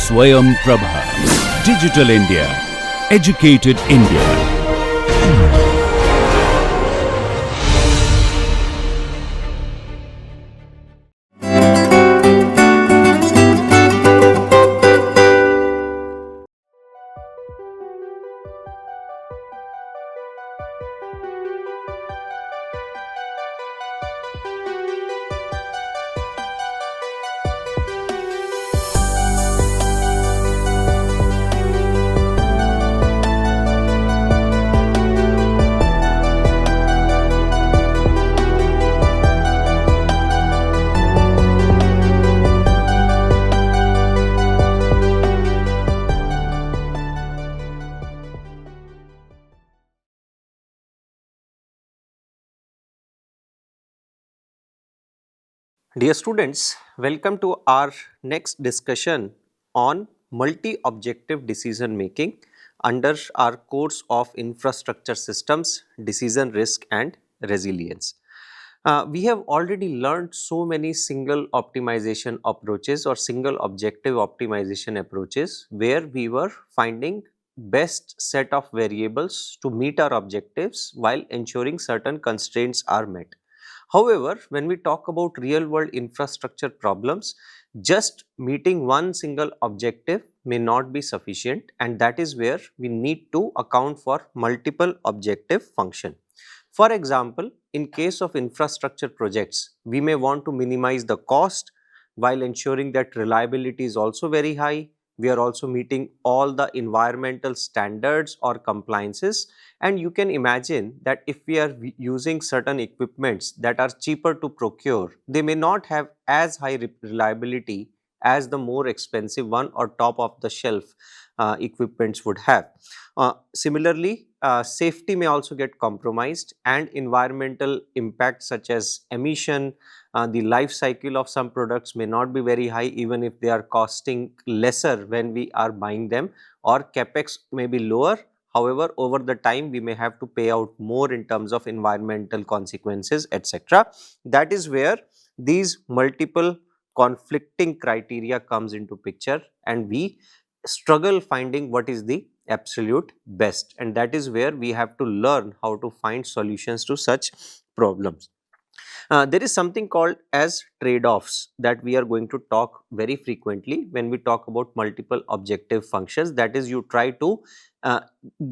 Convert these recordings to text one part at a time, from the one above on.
Swayam Prabha. Digital India. Educated India. Dear students, welcome to our next discussion on multi-objective decision making under our course of Infrastructure Systems, Decision Risk and Resilience. We have already learned so many single optimization approaches or single objective optimization approaches where we were finding best set of variables to meet our objectives while ensuring certain constraints are met. However, when we talk about real world infrastructure problems, just meeting one single objective may not be sufficient, and that is where we need to account for multiple objective function. For example, in case of infrastructure projects, we may want to minimize the cost while ensuring that reliability is also very high. We are also meeting all the environmental standards or compliances, and you can imagine that if we are using certain equipments that are cheaper to procure, they may not have as high reliability as the more expensive one or top of the shelf equipments would have. Similarly, safety may also get compromised, and environmental impact such as emission, the life cycle of some products may not be very high even if they are costing lesser when we are buying them, or capex may be lower. However, over the time we may have to pay out more in terms of environmental consequences, etc. That is where these multiple conflicting criteria comes into picture, and we struggle finding what is the absolute best, and that is where we have to learn how to find solutions to such problems. There is something called as trade-offs that we are going to talk very frequently when we talk about multiple objective functions. That is, you try to uh,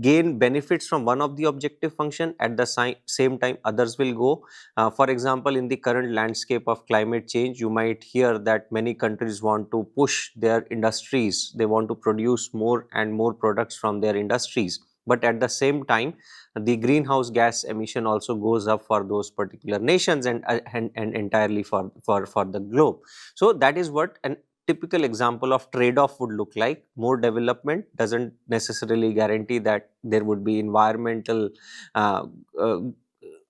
gain benefits from one of the objective function, at the same time others will go. For example, in the current landscape of climate change, you might hear that many countries want to push their industries, they want to produce more and more products from their industries, but at the same time the greenhouse gas emission also goes up for those particular nations, and entirely for the globe. So that is what an typical example of trade-off would look like. More development doesn't necessarily guarantee that there would be environmental uh, uh,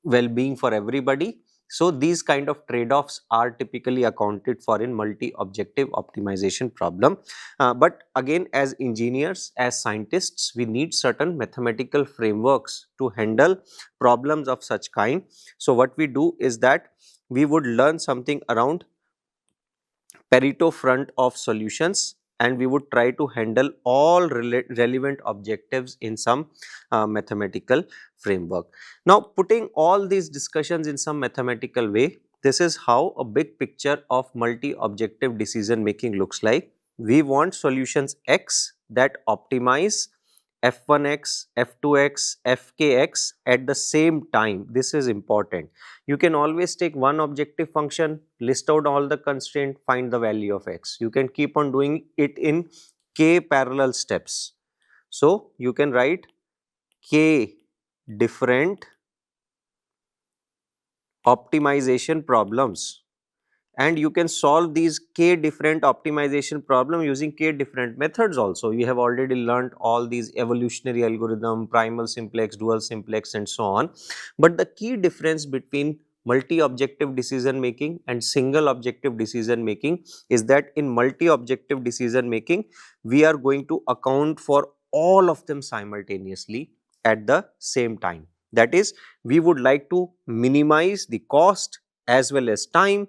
well-being for everybody. So these kind of trade-offs are typically accounted for in multi-objective optimization problem. But again, as engineers, as scientists, we need certain mathematical frameworks to handle problems of such kind. So what we do is that we would learn something around Pareto front of solutions, and we would try to handle all relevant objectives in some mathematical framework. Now, putting all these discussions in some mathematical way, this is how a big picture of multi-objective decision making looks like. We want solutions X that optimize f1x, f2x, fkx at the same time. This is important. You can always take one objective function, list out all the constraint, find the value of x. You can keep on doing it in k parallel steps. So you can write k different optimization problems, and you can solve these k different optimization problem using k different methods also. You have already learned all these evolutionary algorithm, primal simplex, dual simplex and so on. But the key difference between multi-objective decision making and single objective decision making is that in multi-objective decision making, we are going to account for all of them simultaneously at the same time. That is, we would like to minimize the cost as well as time,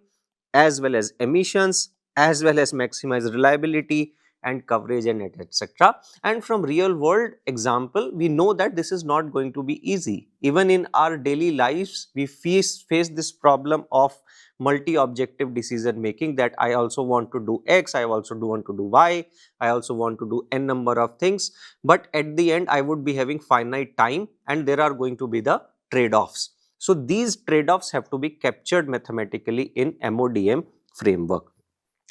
as well as emissions, as well as maximize reliability, and coverage and etc. And from real world example, we know that this is not going to be easy. Even in our daily lives, we face this problem of multi-objective decision making, that I also want to do X, I also want to do Y, I also want to do n number of things, but at the end I would be having finite time and there are going to be the trade-offs. So these trade-offs have to be captured mathematically in MODM framework.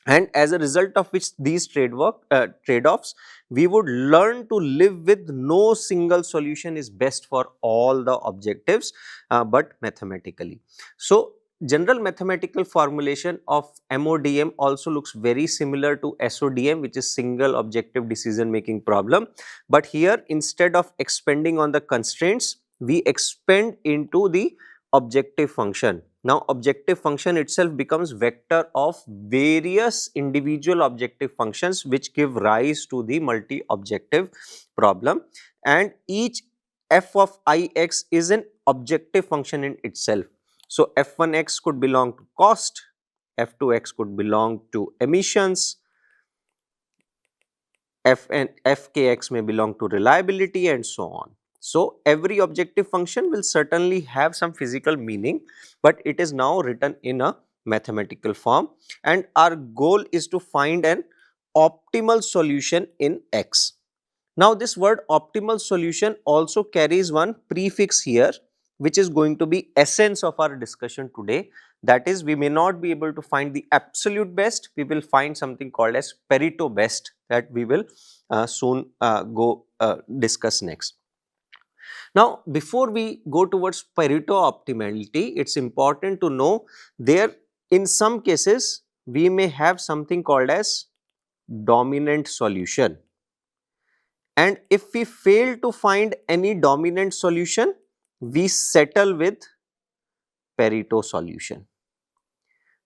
And as a result of which these trade-offs, we would learn to live with no single solution is best for all the objectives, but mathematically. So general mathematical formulation of MODM also looks very similar to SODM, which is single objective decision making problem, but here instead of expanding on the constraints, we expand into the objective function. Now objective function itself becomes vector of various individual objective functions which give rise to the multi-objective problem, and each f of ix is an objective function in itself. So f1x could belong to cost, f2x could belong to emissions, fkx may belong to reliability, and so on. So every objective function will certainly have some physical meaning, but it is now written in a mathematical form, and our goal is to find an optimal solution in X. Now this word optimal solution also carries one prefix here, which is going to be essence of our discussion today. That is, we may not be able to find the absolute best, we will find something called as Pareto best, that we will soon discuss next. Now before we go towards Pareto optimality, it is important to know there in some cases we may have something called as dominant solution. And if we fail to find any dominant solution, we settle with Pareto solution.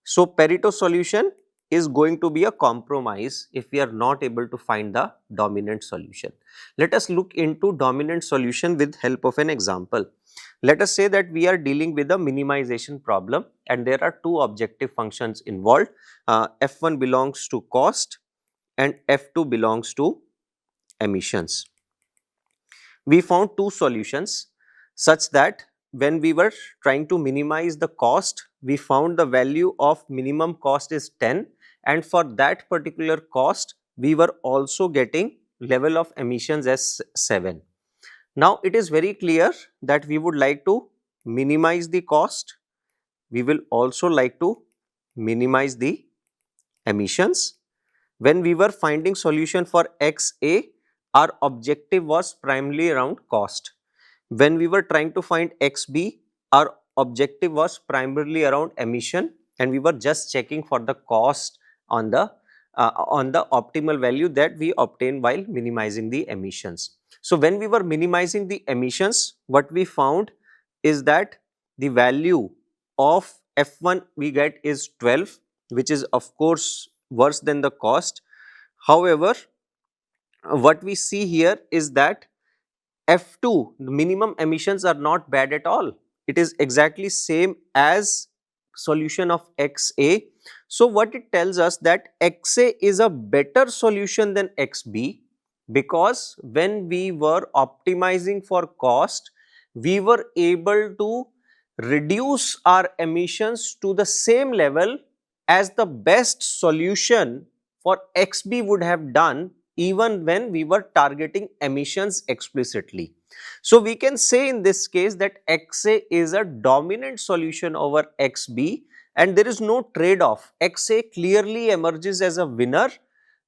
So Pareto solution is going to be a compromise if we are not able to find the dominant solution. Let us look into dominant solution with help of an example. Let us say that we are dealing with a minimization problem and there are two objective functions involved. F1 belongs to cost and F2 belongs to emissions. We found two solutions such that when we were trying to minimize the cost, we found the value of minimum cost is 10, and for that particular cost we were also getting level of emissions as 7. Now it is very clear that we would like to minimize the cost, we will also like to minimize the emissions. When we were finding solution for XA, our objective was primarily around cost. When we were trying to find XB, our objective was primarily around emission, and we were just checking for the cost on the optimal value that we obtain while minimizing the emissions. So when we were minimizing the emissions, what we found is that the value of F1 we get is 12, which is of course worse than the cost. However, what we see here is that F2, the minimum emissions are not bad at all. It is exactly same as solution of XA. So what it tells us that XA is a better solution than XB, because when we were optimizing for cost, we were able to reduce our emissions to the same level as the best solution for XB would have done, even when we were targeting emissions explicitly. So we can say in this case that XA is a dominant solution over XB, and there is no trade-off. XA clearly emerges as a winner,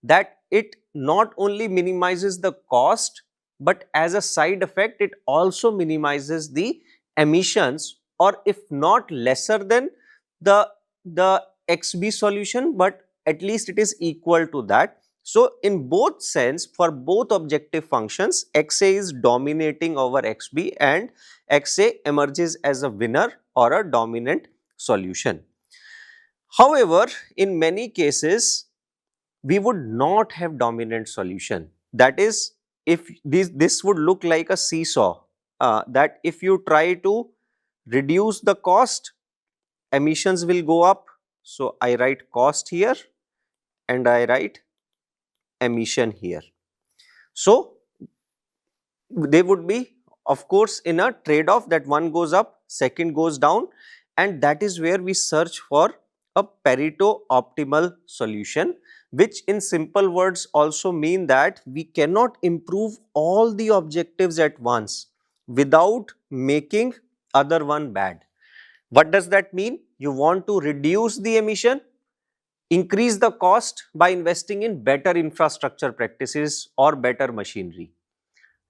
that it not only minimizes the cost, but as a side effect it also minimizes the emissions, or if not lesser than the XB solution, but at least it is equal to that. So in both sense, for both objective functions, XA is dominating over XB and XA emerges as a winner or a dominant solution. However, in many cases, we would not have dominant solution. That is, if this would look like a seesaw, that if you try to reduce the cost, emissions will go up. So I write cost here and I write emission here. So, they would be of course in a trade-off that one goes up, second goes down, and that is where we search for a Pareto optimal solution, which in simple words also mean that we cannot improve all the objectives at once without making other one bad. What does that mean? You want to reduce the emission, increase the cost by investing in better infrastructure practices or better machinery.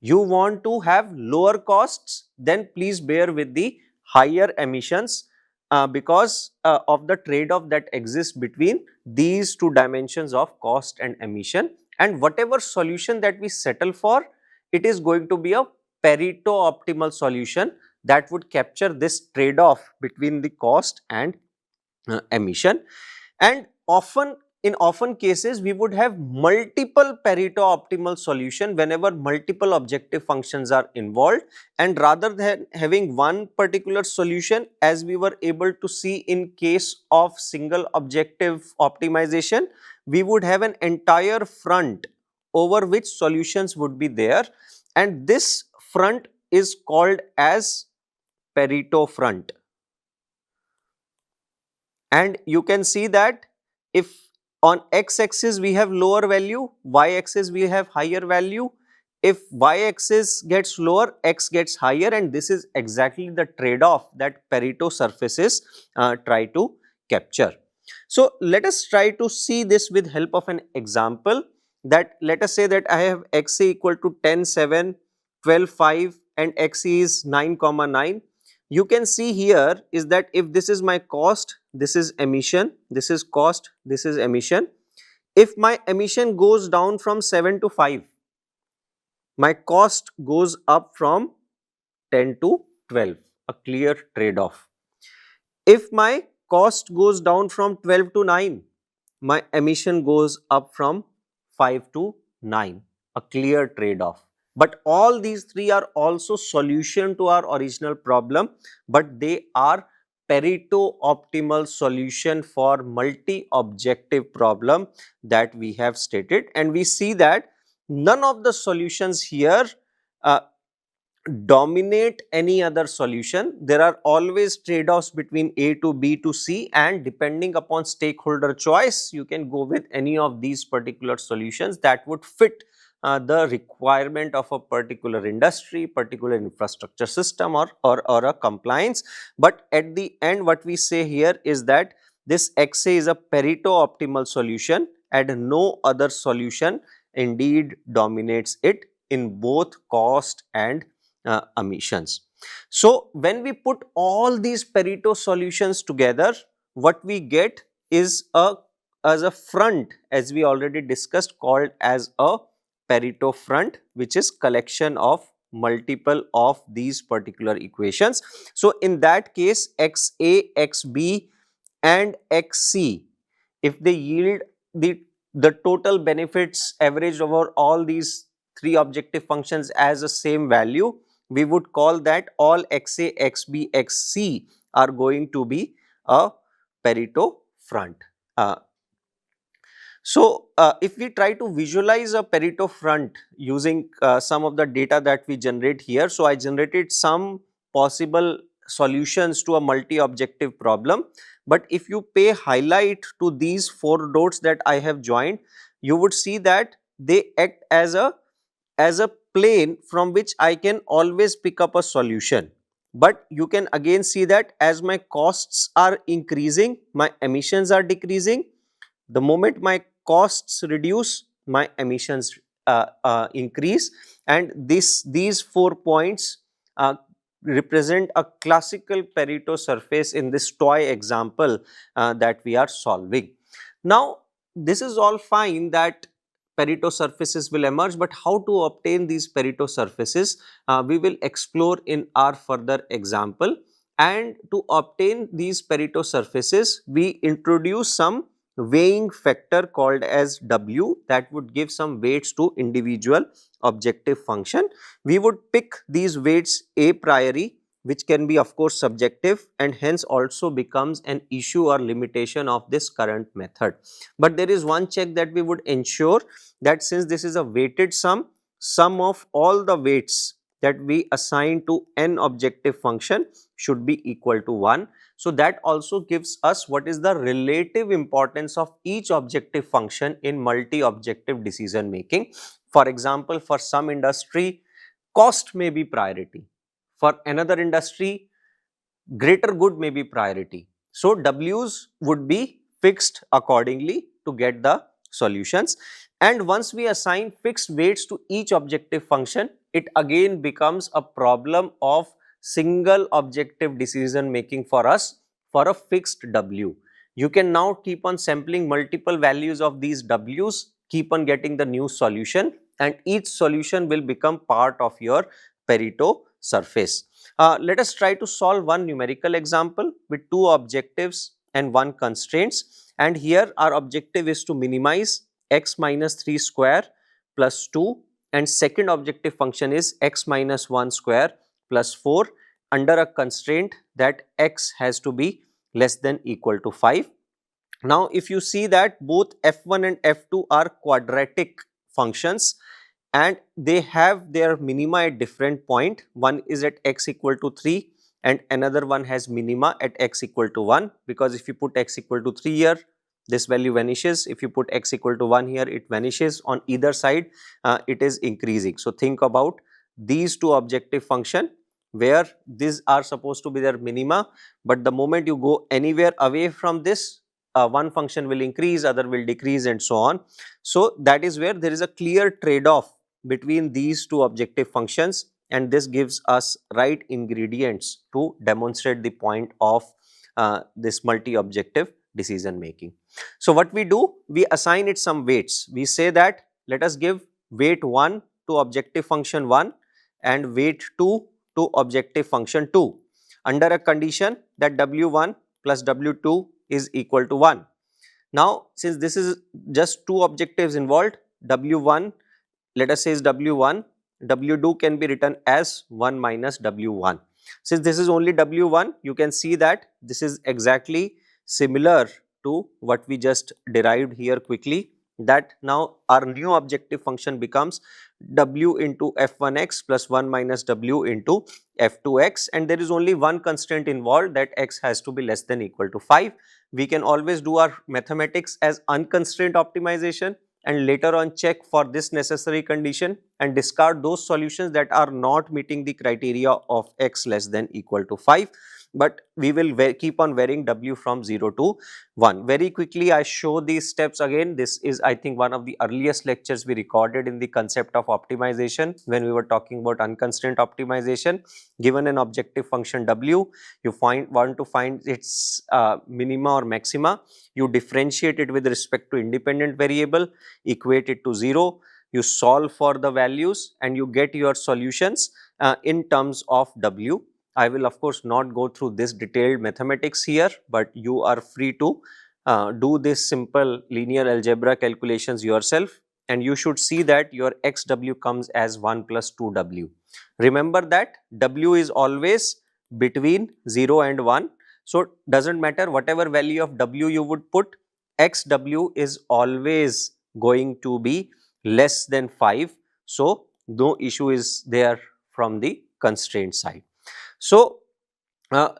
You want to have lower costs, then please bear with the higher emissions because of the trade-off that exists between these two dimensions of cost and emission. And whatever solution that we settle for, it is going to be a Pareto optimal solution that would capture this trade-off between the cost and emission. And often cases we would have multiple Pareto optimal solution whenever multiple objective functions are involved, and rather than having one particular solution, as we were able to see in case of single objective optimization, we would have an entire front over which solutions would be there, and this front is called as Pareto front. And you can see that if on x-axis we have lower value, y-axis we have higher value. If y-axis gets lower, x gets higher, and this is exactly the trade-off that Pareto surfaces try to capture. So, let us try to see this with help of an example. That let us say that I have xa equal to 10, 7, 12, 5 and xe is 9, 9. You can see here is that if this is my cost, this is emission, this is cost, this is emission. If my emission goes down from 7 to 5, my cost goes up from 10 to 12, a clear trade-off. If my cost goes down from 12 to 9, my emission goes up from 5 to 9, a clear trade-off. But all these three are also solution to our original problem, but they are Pareto optimal solution for multi-objective problem that we have stated, and we see that none of the solutions here uh, dominate any other solution. There are always trade-offs between A to B to C, and depending upon stakeholder choice, you can go with any of these particular solutions that would fit the requirement of a particular industry, particular infrastructure system or a compliance. But at the end, what we say here is that this XA is a Pareto optimal solution and no other solution indeed dominates it in both cost and emissions. So, when we put all these Pareto solutions together, what we get is a front, as we already discussed, called as a Pareto front, which is collection of multiple of these particular equations. So, in that case XA, XB and XC, if they yield the total benefits averaged over all these three objective functions as a same value, we would call that all XA, XB, XC are going to be a Pareto front. If we try to visualize a Pareto front using some of the data that we generate here, so I generated some possible solutions to a multi-objective problem, but if you pay highlight to these 4 dots that I have joined, you would see that they act as a plane from which I can always pick up a solution. But you can again see that as my costs are increasing, my emissions are decreasing. The moment my costs reduce, my emissions increase, and these 4 points represent a classical Pareto surface in this toy example that we are solving. Now, this is all fine that Pareto surfaces will emerge, but how to obtain these Pareto surfaces we will explore in our further example. And to obtain these Pareto surfaces, we introduce some weighing factor called as W that would give some weights to individual objective function. We would pick these weights a priori which can be of course subjective and hence also becomes an issue or limitation of this current method. But there is one check that we would ensure, that since this is a weighted sum of all the weights that we assign to n objective function should be equal to 1. So that also gives us what is the relative importance of each objective function in multi-objective decision making. For example, for some industry, cost may be priority. For another industry, greater good may be priority. So W's would be fixed accordingly to get the solutions. And once we assign fixed weights to each objective function, it again becomes a problem of single objective decision making for us for a fixed W. You can now keep on sampling multiple values of these W's, keep on getting the new solution, and each solution will become part of your Pareto surface. Let us try to solve one numerical example with two objectives and one constraints, and here our objective is to minimize x minus 3 square plus 2, and second objective function is x minus 1 square plus 4 under a constraint that x has to be less than equal to 5. Now, if you see that both f1 and f2 are quadratic functions and they have their minima at different point. One is at x equal to 3 and another one has minima at x equal to 1, because if you put x equal to 3 here, this value vanishes. If you put x equal to 1 here, it vanishes. On either side, it is increasing. So think about these two objective function where these are supposed to be their minima, but the moment you go anywhere away from this, one function will increase, other will decrease and so on. So that is where there is a clear trade-off between these two objective functions, and this gives us right ingredients to demonstrate the point of this multi-objective decision making. So what we do, we assign it some weights. We say that let us give weight 1 to objective function 1 and weight 2 to objective function 2 under a condition that W1 plus W2 is equal to 1. Now, since this is just two objectives involved, W1, let us say is W1, W2 can be written as 1 minus W1. Since this is only W1, you can see that this is exactly similar to what we just derived here quickly, that now our new objective function becomes W into f1x plus 1 minus W into f2x, and there is only one constraint involved, that x has to be less than equal to 5. We can always do our mathematics as unconstrained optimization and later on check for this necessary condition and discard those solutions that are not meeting the criteria of x less than equal to 5. But we will keep on varying W from 0 to 1. Very quickly I show these steps again. This is, I think, one of the earliest lectures we recorded in the concept of optimization when we were talking about unconstrained optimization. Given an objective function W, you want to find its minima or maxima. You differentiate it with respect to independent variable, equate it to 0, you solve for the values and you get your solutions in terms of W. I will of course not go through this detailed mathematics here, but you are free to do this simple linear algebra calculations yourself, and you should see that your xW comes as 1 plus 2W. Remember that W is always between 0 and 1. So, doesn't matter whatever value of W you would put, xW is always going to be less than 5. So, no issue is there from the constraint side. So,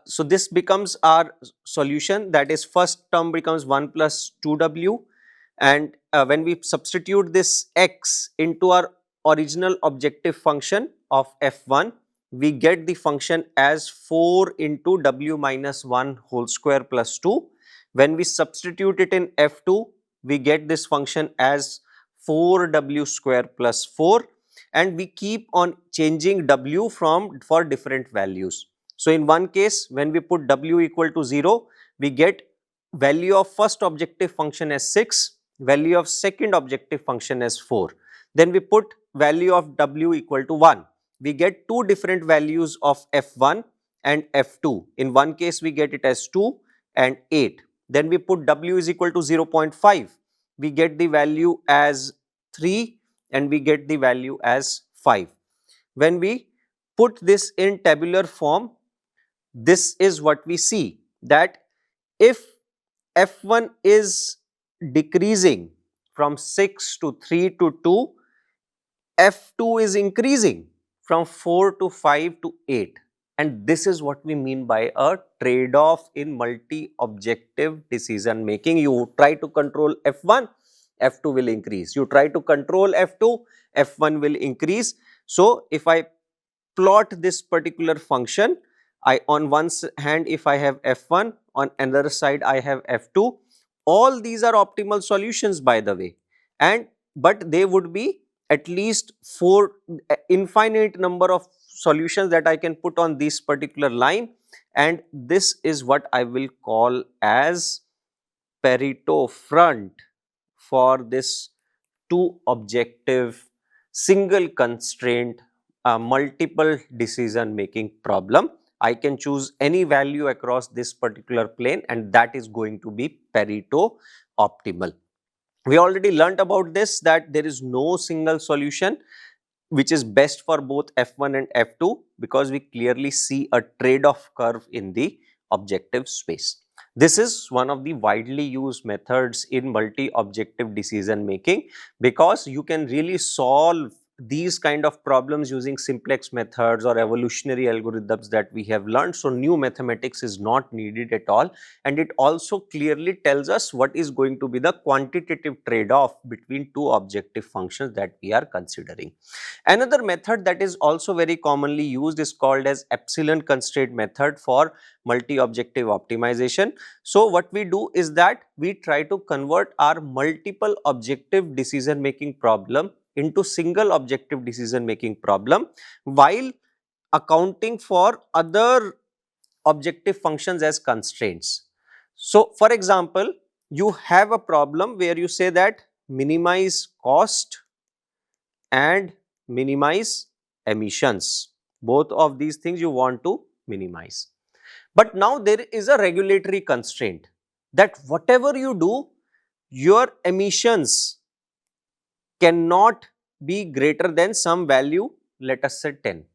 so this becomes our solution, that is first term becomes 1 plus 2W, and when we substitute this x into our original objective function of f1, we get the function as 4 into W minus 1 whole square plus 2. When we substitute it in f2, we get this function as 4W square plus 4, and we keep on changing W for different values. So, in one case, when we put W equal to 0, we get value of first objective function as 6, value of second objective function as 4. Then we put value of W equal to 1. We get two different values of F1 and F2. In one case, we get it as 2 and 8. Then we put W is equal to 0.5. We get the value as 3 and we get the value as 5. When we put this in tabular form, this is what we see, that if F1 is decreasing from 6 to 3 to 2, F2 is increasing from 4 to 5 to 8. And this is what we mean by a trade-off in multi-objective decision making. You try to control F1, F2 will increase. You try to control F2, F1 will increase. So, if I plot this particular function, on one hand if I have F1, on another side I have F2, all these are optimal solutions by the way, and but they would be at least infinite number of solutions that I can put on this particular line, and this is what I will call as Pareto front for this two objective single constraint multiple decision making problem. I can choose any value across this particular plane and that is going to be Pareto optimal. We already learnt about this, that there is no single solution which is best for both F1 and F2, because we clearly see a trade-off curve in the objective space. This is one of the widely used methods in multi-objective decision making, because you can really solve these kind of problems using simplex methods or evolutionary algorithms that we have learned. So, new mathematics is not needed at all, and it also clearly tells us what is going to be the quantitative trade-off between two objective functions that we are considering. Another method that is also very commonly used is called as epsilon constraint method for multi-objective optimization. So, what we do is that we try to convert our multiple objective decision making problem into single objective decision making problem while accounting for other objective functions as constraints. So, for example, you have a problem where you say that minimize cost and minimize emissions. Both of these things you want to minimize. But now there is a regulatory constraint that whatever you do, your emissions cannot be greater than some value, let us say 10.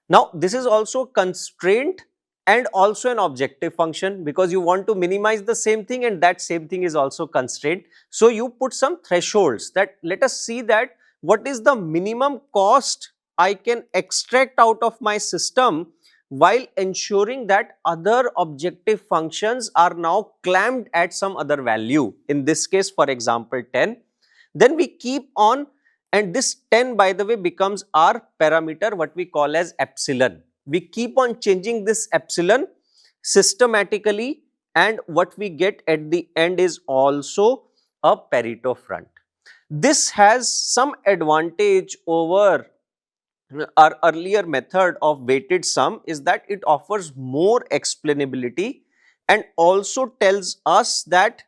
Now, this is also constraint and also an objective function, because you want to minimize the same thing and that same thing is also constraint. So, you put some thresholds that let us see that what is the minimum cost I can extract out of my system while ensuring that other objective functions are now clamped at some other value. In this case, for example, 10. Then we keep on, and this 10 by the way becomes our parameter, what we call as epsilon. We keep on changing this epsilon systematically, and what we get at the end is also a Pareto front. This has some advantage over our earlier method of weighted sum, is that it offers more explainability and also tells us that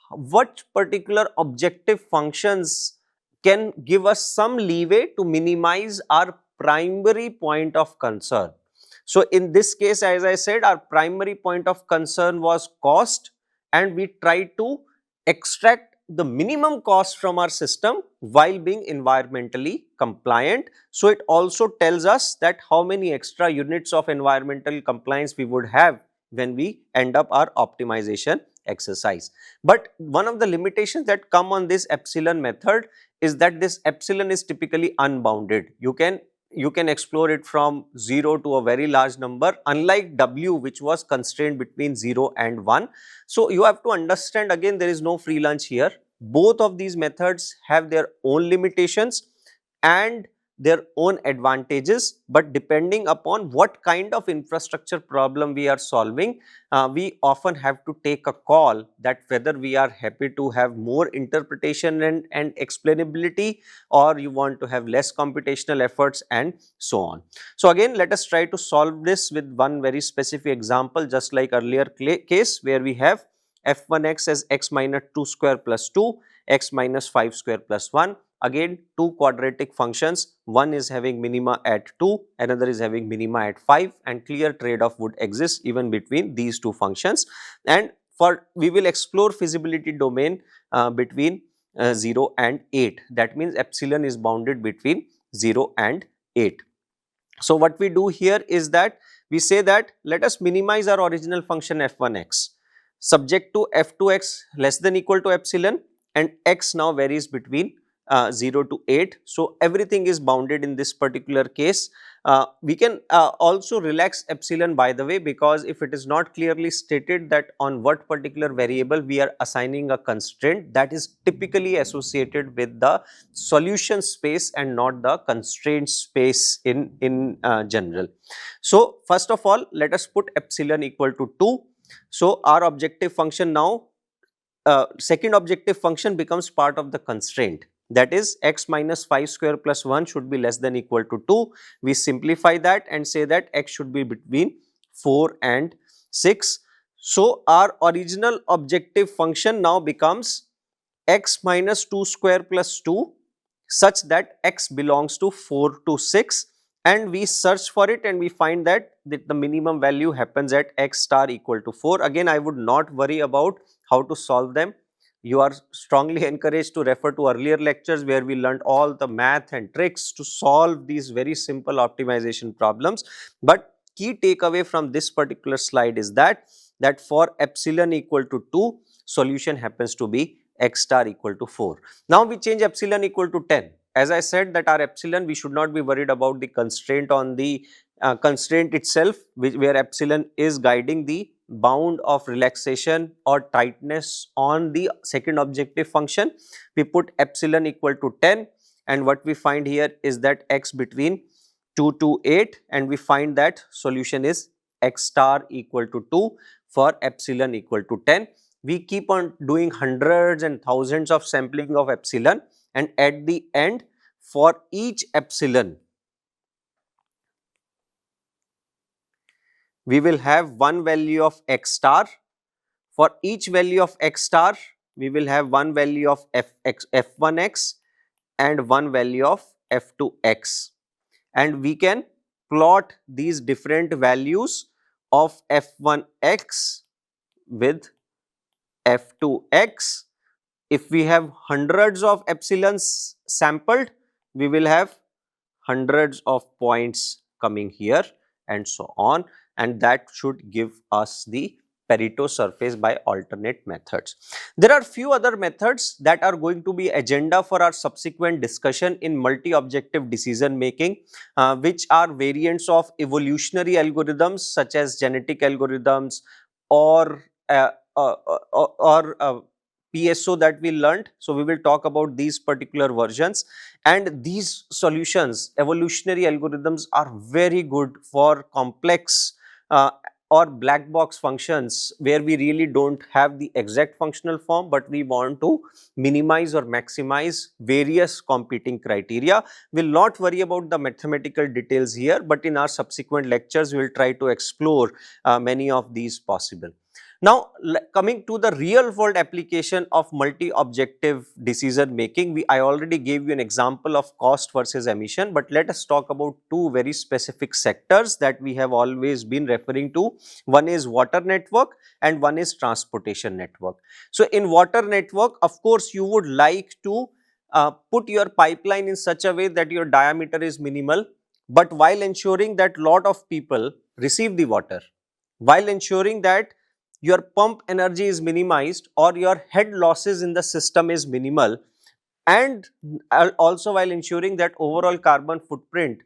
what particular objective functions can give us some leeway to minimize our primary point of concern. So, in this case, as I said, our primary point of concern was cost, and we try to extract the minimum cost from our system while being environmentally compliant. So, it also tells us that how many extra units of environmental compliance we would have when we end up our optimization exercise. But one of the limitations that come on this epsilon method is that this epsilon is typically unbounded. You can explore it from 0 to a very large number, unlike W, which was constrained between 0 and 1. So, you have to understand, again, there is no free lunch here. Both of these methods have their own limitations and their own advantages, but depending upon what kind of infrastructure problem we are solving, we often have to take a call that whether we are happy to have more interpretation and explainability, or you want to have less computational efforts and so on. So, again, let us try to solve this with one very specific example, just like earlier case where we have f1x as x minus 2 square plus 2, x minus 5 square plus 1. Again, two quadratic functions, one is having minima at 2, another is having minima at 5, and clear trade-off would exist even between these two functions. And we will explore feasibility domain between 0 and 8. That means epsilon is bounded between 0 and 8. So, what we do here is that we say that let us minimize our original function f1x subject to f2x less than equal to epsilon, and x now varies between 0 to 8. So, everything is bounded in this particular case. We can also relax epsilon, by the way, because if it is not clearly stated that on what particular variable we are assigning a constraint, that is typically associated with the solution space and not the constraint space in general. So, first of all, let us put epsilon equal to 2. So, our objective function now, second objective function becomes part of the constraint, that is x minus 5 square plus 1 should be less than equal to 2. We simplify that and say that x should be between 4 and 6. So, our original objective function now becomes x minus 2 square plus 2 such that x belongs to 4 to 6, and we search for it and we find that the minimum value happens at x star equal to 4. Again, I would not worry about how to solve them. You are strongly encouraged to refer to earlier lectures where we learned all the math and tricks to solve these very simple optimization problems. But key takeaway from this particular slide is that for epsilon equal to 2, solution happens to be x star equal to 4. Now we change epsilon equal to 10. As I said that our epsilon, we should not be worried about the constraint on the constraint itself, where epsilon is guiding the bound of relaxation or tightness on the second objective function. We put epsilon equal to 10, and what we find here is that x between 2 to 8, and we find that solution is x star equal to 2 for epsilon equal to 10. We keep on doing hundreds and thousands of sampling of epsilon, and at the end for each epsilon we will have one value of x star. For each value of x star we will have one value of f1x and one value of f2x, and we can plot these different values of f1x with f2x. If we have hundreds of epsilons sampled, we will have hundreds of points coming here and so on, and that should give us the Pareto surface by alternate methods. There are few other methods that are going to be agenda for our subsequent discussion in multi-objective decision making, which are variants of evolutionary algorithms such as genetic algorithms or PSO that we learned. So, we will talk about these particular versions, and these solutions, evolutionary algorithms, are very good for complex or black box functions where we really don't have the exact functional form, but we want to minimize or maximize various competing criteria. We will not worry about the mathematical details here, but in our subsequent lectures we will try to explore many of these possible. Now, coming to the real world application of multi-objective decision making, I already gave you an example of cost versus emission, but let us talk about two very specific sectors that we have always been referring to. One is water network and one is transportation network. So, in water network, of course, you would like to put your pipeline in such a way that your diameter is minimal, but while ensuring that lot of people receive the water, while ensuring that your pump energy is minimized or your head losses in the system is minimal, and also while ensuring that overall carbon footprint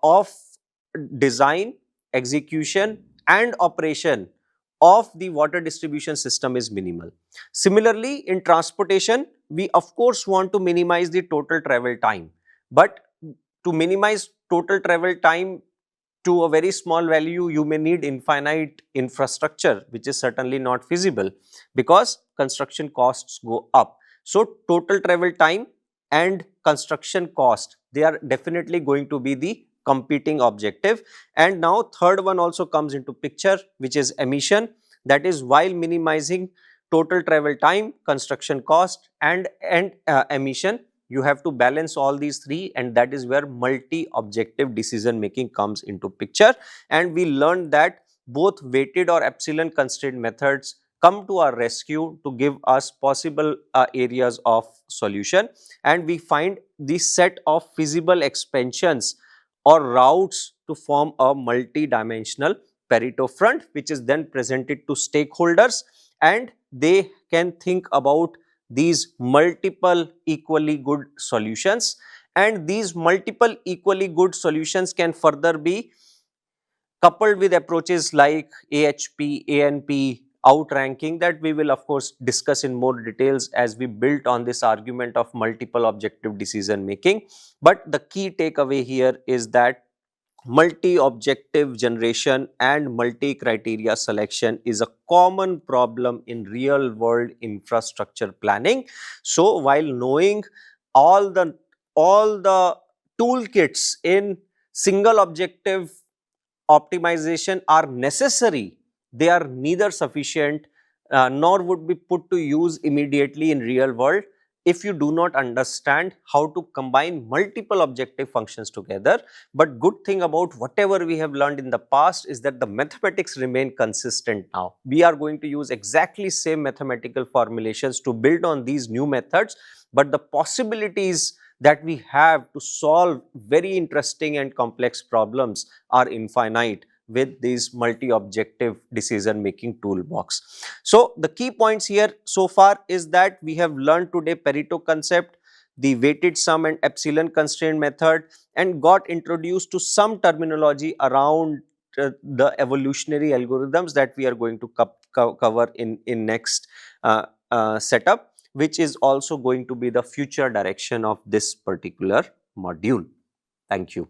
of design, execution and operation of the water distribution system is minimal. Similarly, in transportation, we of course want to minimize the total travel time, but to minimize total travel time to a very small value, you may need infinite infrastructure, which is certainly not feasible because construction costs go up. So, total travel time and construction cost, they are definitely going to be the competing objective. And now third one also comes into picture, which is emission. That is, while minimizing total travel time, construction cost and emission, you have to balance all these three, and that is where multi-objective decision making comes into picture. And we learned that both weighted or epsilon constraint methods come to our rescue to give us possible areas of solution, and we find the set of feasible expansions or routes to form a multi-dimensional Pareto front, which is then presented to stakeholders, and they can think about these multiple equally good solutions, and these multiple equally good solutions can further be coupled with approaches like AHP, ANP, outranking, that we will of course discuss in more details as we build on this argument of multiple objective decision making. But the key takeaway here is that multi-objective generation and multi-criteria selection is a common problem in real-world infrastructure planning. So while knowing all the toolkits in single objective optimization are necessary, they are neither sufficient nor would be put to use immediately in real world if you do not understand how to combine multiple objective functions together. But good thing about whatever we have learned in the past is that the mathematics remain consistent now. We are going to use exactly same mathematical formulations to build on these new methods, but the possibilities that we have to solve very interesting and complex problems are infinite with these multi-objective decision making toolbox. So the key points here so far is that we have learned today Pareto concept, the weighted sum and epsilon constraint method, and got introduced to some terminology around the evolutionary algorithms that we are going to cover in next setup, which is also going to be the future direction of this particular module. Thank you.